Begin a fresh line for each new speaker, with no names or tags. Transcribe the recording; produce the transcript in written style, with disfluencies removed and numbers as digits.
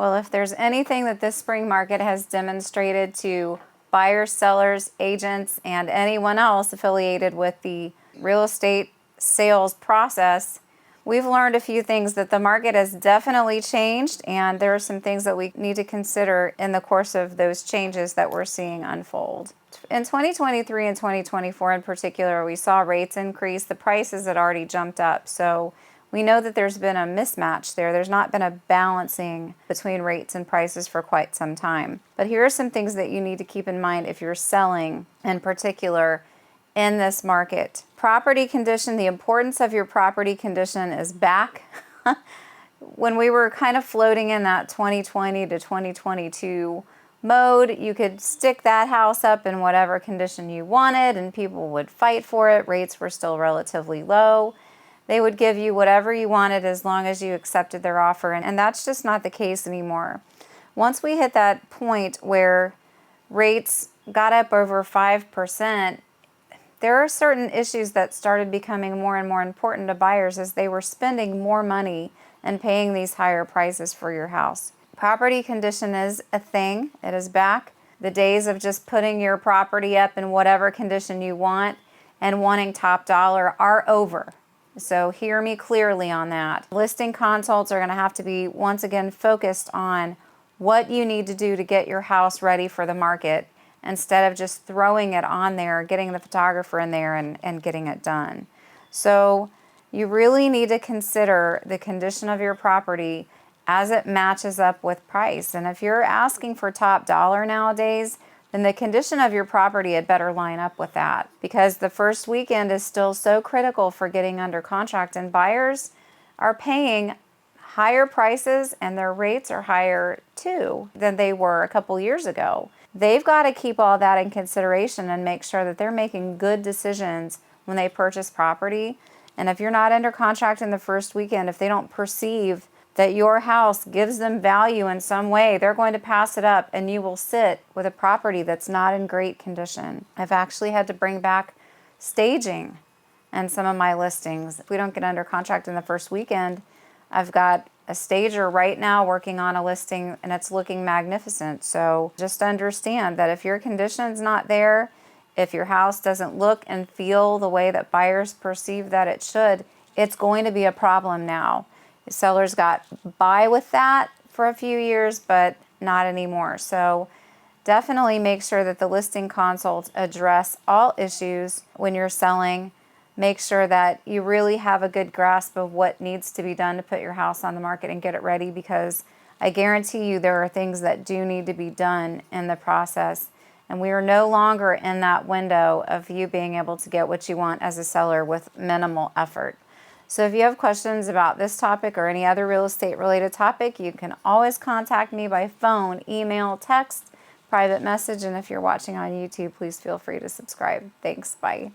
Well, if there's anything that this spring market has demonstrated to buyers, sellers, agents, and anyone else affiliated with the real estate sales process, we've learned a few things that the market has definitely changed, and there are some things that we need to consider in the course of those changes that we're seeing unfold. In 2023 and 2024 in particular, we saw rates increase. The prices had already jumped up, so we know that there's been a mismatch there. There's not been a balancing between rates and prices for quite some time. But here are some things that you need to keep in mind if you're selling in particular in this market. Property condition, the importance of your property condition is back. When we were kind of floating in that 2020 to 2022 mode, you could stick that house up in whatever condition you wanted and people would fight for it. Rates were still relatively low. They would give you whatever you wanted as long as you accepted their offer, and that's just not the case anymore. Once we hit that point where rates got up over 5%, there are certain issues that started becoming more and more important to buyers as they were spending more money and paying these higher prices for your house. Property condition is a thing. It is back. The days of just putting your property up in whatever condition you want and wanting top dollar are over. So hear me clearly on that. Listing consults are going to have to be once again focused on what you need to do to get your house ready for the market instead of just throwing it on there, getting the photographer in there and getting it done. So you really need to consider the condition of your property as it matches up with price. And if you're asking for top dollar nowadays, then the condition of your property had better line up with that, because the first weekend is still so critical for getting under contract, and buyers are paying higher prices and their rates are higher too than they were a couple years ago. They've got to keep all that in consideration and make sure that they're making good decisions when they purchase property. And if you're not under contract in the first weekend, if they don't perceive that your house gives them value in some way, they're going to pass it up and you will sit with a property that's not in great condition. I've actually had to bring back staging in some of my listings. If we don't get under contract in the first weekend, I've got a stager right now working on a listing and it's looking magnificent. So just understand that if your condition's not there, if your house doesn't look and feel the way that buyers perceive that it should, it's going to be a problem now. The sellers got by with that for a few years, but not anymore. So definitely make sure that the listing consults address all issues when you're selling. Make sure that you really have a good grasp of what needs to be done to put your house on the market and get it ready, because I guarantee you there are things that do need to be done in the process. And we are no longer in that window of you being able to get what you want as a seller with minimal effort. So if you have questions about this topic or any other real estate related topic, you can always contact me by phone, email, text, private message. And if you're watching on YouTube, please feel free to subscribe. Thanks. Bye.